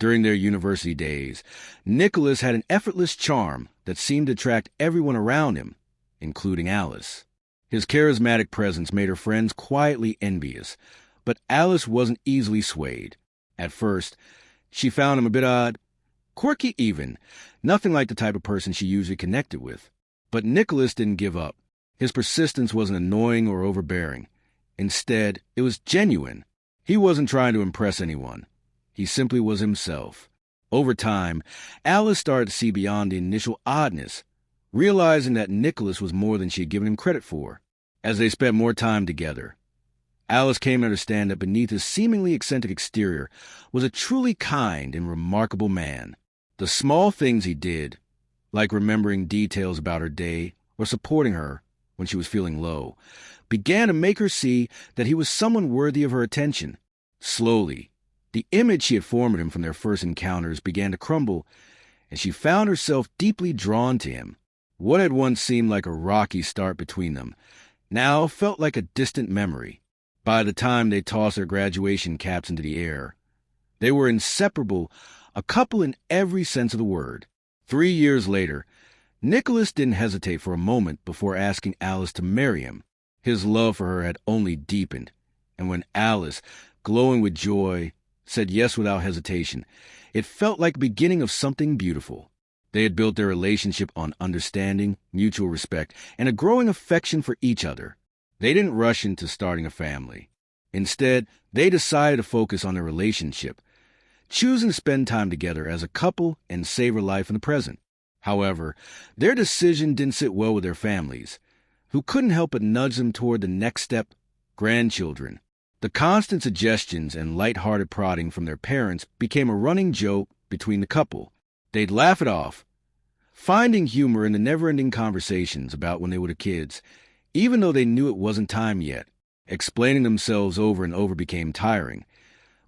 During their university days, Nicholas had an effortless charm that seemed to attract everyone around him, including Alice. His charismatic presence made her friends quietly envious, but Alice wasn't easily swayed. At first, she found him a bit odd, quirky even, nothing like the type of person she usually connected with. But Nicholas didn't give up. His persistence wasn't annoying or overbearing. Instead, it was genuine. He wasn't trying to impress anyone. He simply was himself. Over time, Alice started to see beyond the initial oddness, realizing that Nicholas was more than she had given him credit for. As they spent more time together, Alice came to understand that beneath his seemingly eccentric exterior was a truly kind and remarkable man. The small things he did, like remembering details about her day or supporting her when she was feeling low, began to make her see that he was someone worthy of her attention. Slowly, the image she had formed of him from their first encounters began to crumble, and she found herself deeply drawn to him. What had once seemed like a rocky start between them now felt like a distant memory. By the time they tossed their graduation caps into the air, they were inseparable, a couple in every sense of the word. 3 years later, Nicholas didn't hesitate for a moment before asking Alice to marry him. His love for her had only deepened, and when Alice, glowing with joy, said yes without hesitation, it felt like the beginning of something beautiful. They had built their relationship on understanding, mutual respect, and a growing affection for each other. They didn't rush into starting a family. Instead, they decided to focus on their relationship, choosing to spend time together as a couple and savor life in the present. However, their decision didn't sit well with their families, who couldn't help but nudge them toward the next step, grandchildren. The constant suggestions and light-hearted prodding from their parents became a running joke between the couple. They'd laugh it off, finding humor in the never-ending conversations about when they were kids, even though they knew it wasn't time yet. Explaining themselves over and over became tiring,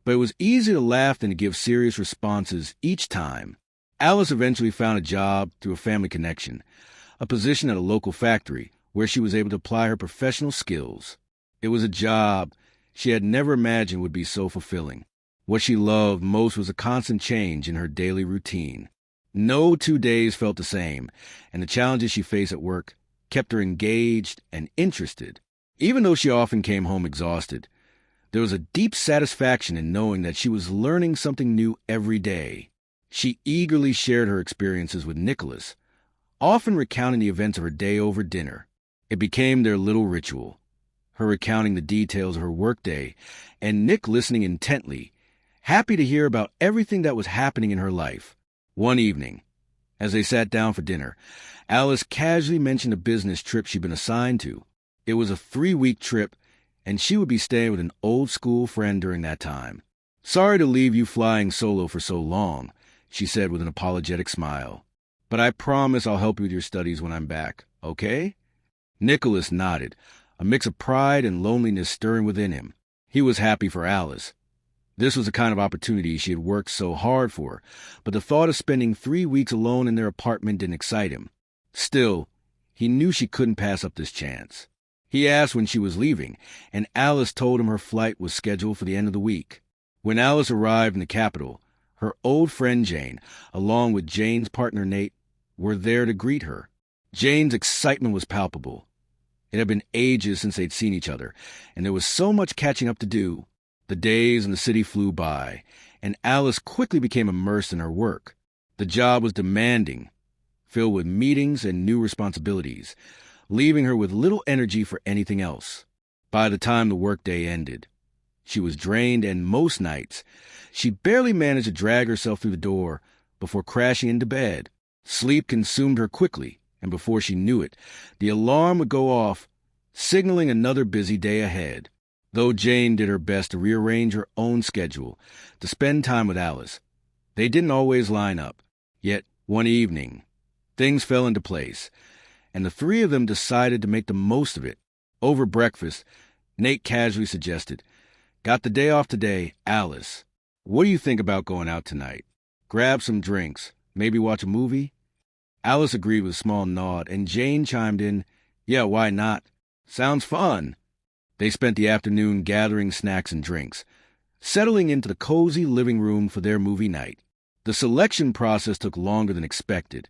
but it was easier to laugh than to give serious responses each time. Alice eventually found a job through a family connection, a position at a local factory where she was able to apply her professional skills. It was a job she had never imagined would be so fulfilling. What she loved most was a constant change in her daily routine. No 2 days felt the same, and the challenges she faced at work kept her engaged and interested. Even though she often came home exhausted, there was a deep satisfaction in knowing that she was learning something new every day. She eagerly shared her experiences with Nicholas, often recounting the events of her day over dinner. It became their little ritual, her recounting the details of her workday, and Nick listening intently, happy to hear about everything that was happening in her life. One evening, as they sat down for dinner, Alice casually mentioned a business trip she'd been assigned to. It was a 3-week trip, and she would be staying with an old-school friend during that time. "Sorry to leave you flying solo for so long," she said with an apologetic smile. "But I promise I'll help you with your studies when I'm back, okay?" Nicholas nodded, a mix of pride and loneliness stirring within him. He was happy for Alice. This was the kind of opportunity she had worked so hard for, but the thought of spending 3 weeks alone in their apartment didn't excite him. Still, he knew she couldn't pass up this chance. He asked when she was leaving, and Alice told him her flight was scheduled for the end of the week. When Alice arrived in the capital, her old friend Jane, along with Jane's partner Nate, were there to greet her. Jane's excitement was palpable. It had been ages since they'd seen each other, and there was so much catching up to do. The days in the city flew by, and Alice quickly became immersed in her work. The job was demanding, filled with meetings and new responsibilities, leaving her with little energy for anything else. By the time the workday ended, she was drained, and most nights, she barely managed to drag herself through the door before crashing into bed. Sleep consumed her quickly, and before she knew it, the alarm would go off, signaling another busy day ahead. Though Jane did her best to rearrange her own schedule to spend time with Alice, they didn't always line up. Yet, one evening, things fell into place, and the three of them decided to make the most of it. Over breakfast, Nate casually suggested, "Got the day off today, Alice. What do you think about going out tonight? Grab some drinks, maybe watch a movie?" Alice agreed with a small nod, and Jane chimed in, "Yeah, why not? Sounds fun." They spent the afternoon gathering snacks and drinks, settling into the cozy living room for their movie night. The selection process took longer than expected,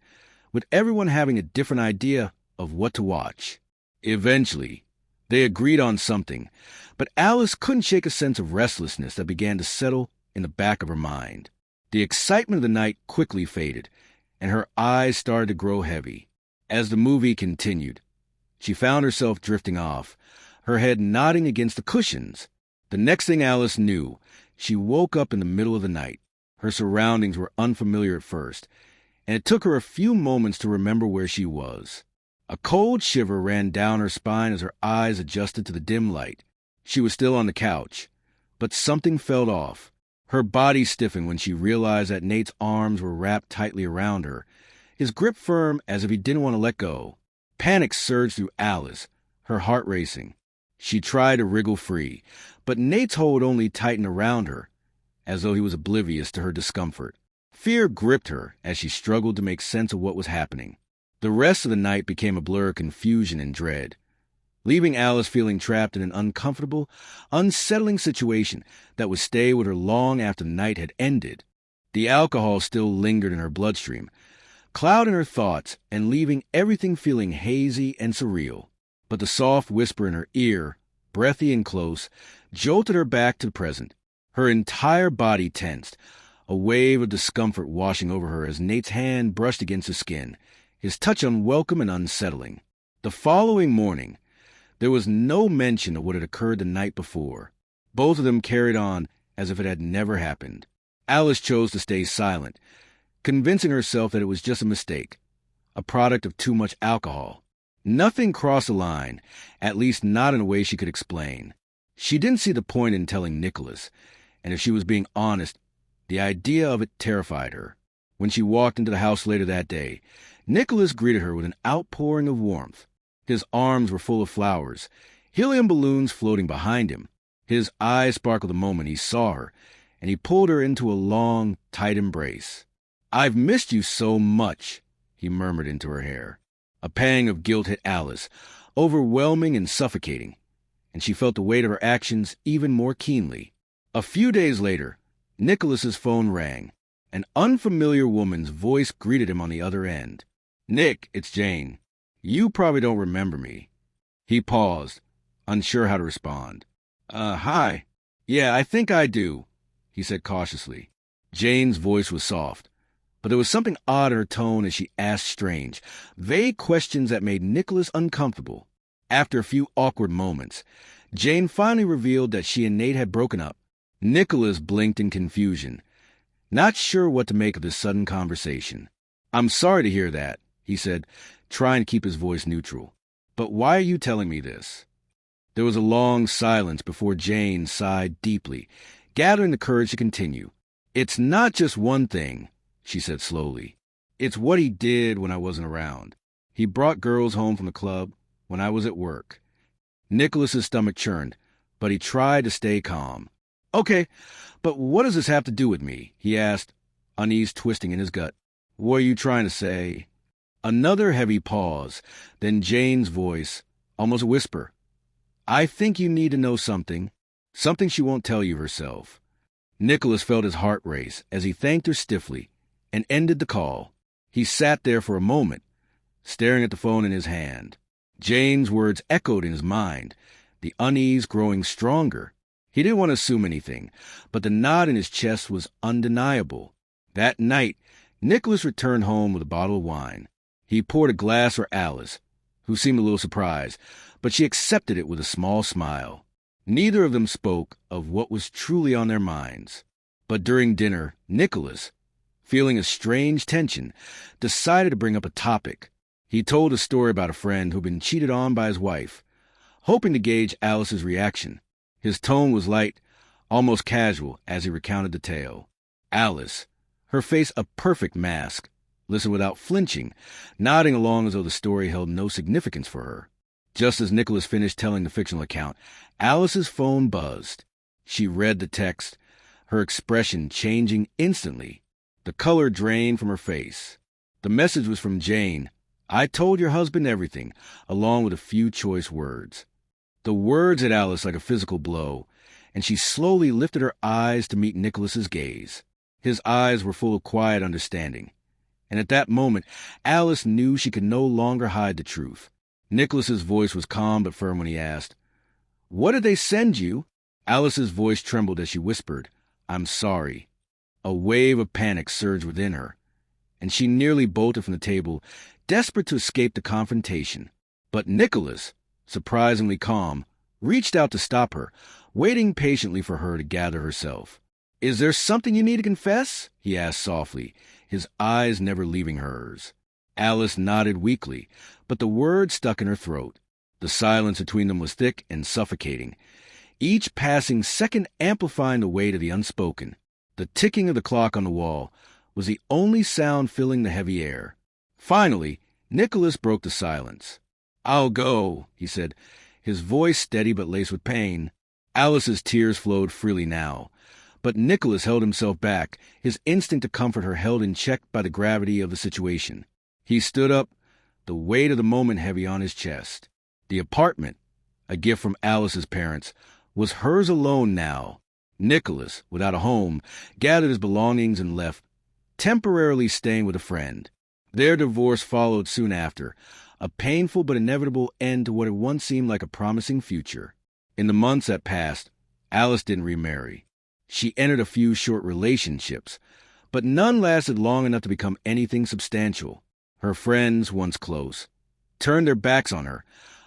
with everyone having a different idea of what to watch. Eventually, they agreed on something, but Alice couldn't shake a sense of restlessness that began to settle in the back of her mind. The excitement of the night quickly faded, and her eyes started to grow heavy. As the movie continued, she found herself drifting off, her head nodding against the cushions. The next thing Alice knew, she woke up in the middle of the night. Her surroundings were unfamiliar at first, and it took her a few moments to remember where she was. A cold shiver ran down her spine as her eyes adjusted to the dim light. She was still on the couch, but something felt off. Her body stiffened when she realized that Nate's arms were wrapped tightly around her, his grip firm as if he didn't want to let go. Panic surged through Alice, her heart racing. She tried to wriggle free, but Nate's hold only tightened around her, as though he was oblivious to her discomfort. Fear gripped her as she struggled to make sense of what was happening. The rest of the night became a blur of confusion and dread, leaving Alice feeling trapped in an uncomfortable, unsettling situation that would stay with her long after the night had ended. The alcohol still lingered in her bloodstream, clouding her thoughts and leaving everything feeling hazy and surreal. But the soft whisper in her ear, breathy and close, jolted her back to the present. Her entire body tensed, a wave of discomfort washing over her as Nate's hand brushed against her skin, his touch unwelcome and unsettling. The following morning, there was no mention of what had occurred the night before. Both of them carried on as if it had never happened. Alice chose to stay silent, convincing herself that it was just a mistake, a product of too much alcohol. Nothing crossed the line, at least not in a way she could explain. She didn't see the point in telling Nicholas, and if she was being honest, the idea of it terrified her. When she walked into the house later that day, Nicholas greeted her with an outpouring of warmth. His arms were full of flowers, helium balloons floating behind him. His eyes sparkled the moment he saw her, and he pulled her into a long, tight embrace. "I've missed you so much," he murmured into her hair. A pang of guilt hit Alice, overwhelming and suffocating, and she felt the weight of her actions even more keenly. A few days later, Nicholas's phone rang. An unfamiliar woman's voice greeted him on the other end. "Nick, it's Jane. You probably don't remember me." He paused, unsure how to respond. Hi. Yeah, I think I do," he said cautiously. Jane's voice was soft, but there was something odd in her tone as she asked strange, vague questions that made Nicholas uncomfortable. After a few awkward moments, Jane finally revealed that she and Nate had broken up. Nicholas blinked in confusion, not sure what to make of this sudden conversation. "I'm sorry to hear that," he said, trying to keep his voice neutral. "But why are you telling me this?" There was a long silence before Jane sighed deeply, gathering the courage to continue. "It's not just one thing," she said slowly. "It's what he did when I wasn't around. He brought girls home from the club when I was at work." Nicholas's stomach churned, but he tried to stay calm. "Okay, but what does this have to do with me?" he asked, unease twisting in his gut. "What are you trying to say?" Another heavy pause, then Jane's voice, almost a whisper. "I think you need to know something she won't tell you herself." Nicholas felt his heart race as he thanked her stiffly and ended the call. He sat there for a moment, staring at the phone in his hand. Jane's words echoed in his mind, the unease growing stronger. He didn't want to assume anything, but the knot in his chest was undeniable. That night, Nicholas returned home with a bottle of wine. He poured a glass for Alice, who seemed a little surprised, but she accepted it with a small smile. Neither of them spoke of what was truly on their minds. But during dinner, Nicholas, feeling a strange tension, decided to bring up a topic. He told a story about a friend who'd been cheated on by his wife, hoping to gauge Alice's reaction. His tone was light, almost casual, as he recounted the tale. Alice, her face a perfect mask, listened without flinching, nodding along as though the story held no significance for her. Just as Nicholas finished telling the fictional account, Alice's phone buzzed. She read the text, her expression changing instantly. The color drained from her face. The message was from Jane. "I told your husband everything," along with a few choice words. The words hit Alice like a physical blow, and she slowly lifted her eyes to meet Nicholas's gaze. His eyes were full of quiet understanding. And at that moment, Alice knew she could no longer hide the truth. Nicholas's voice was calm but firm when he asked, "What did they send you?" Alice's voice trembled as she whispered, "I'm sorry." A wave of panic surged within her, and she nearly bolted from the table, desperate to escape the confrontation. But Nicholas, surprisingly calm, reached out to stop her, waiting patiently for her to gather herself. "Is there something you need to confess?" he asked softly, his eyes never leaving hers. Alice nodded weakly, but the words stuck in her throat. The silence between them was thick and suffocating, each passing second amplifying the weight of the unspoken. The ticking of the clock on the wall was the only sound filling the heavy air. Finally, Nicholas broke the silence. "I'll go," he said, his voice steady but laced with pain. Alice's tears flowed freely now, but Nicholas held himself back, his instinct to comfort her held in check by the gravity of the situation. He stood up, the weight of the moment heavy on his chest. The apartment, a gift from Alice's parents, was hers alone now. Nicholas, without a home, gathered his belongings and left, temporarily staying with a friend. Their divorce followed soon after, a painful but inevitable end to what had once seemed like a promising future. In the months that passed, Alice didn't remarry. She entered a few short relationships, but none lasted long enough to become anything substantial. Her friends, once close, turned their backs on her,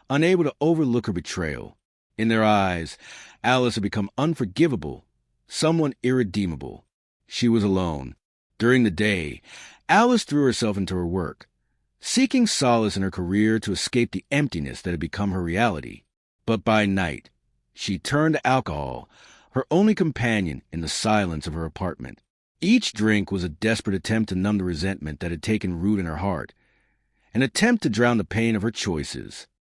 unable to overlook her betrayal. In their eyes, Alice had become unforgivable, someone irredeemable. She was alone. During the day, Alice threw herself into her work, seeking solace in her career to escape the emptiness that had become her reality. But by night, she turned to alcohol, her only companion in the silence of her apartment. Each drink was a desperate attempt to numb the resentment that had taken root in her heart, an attempt to drown the pain of her choices.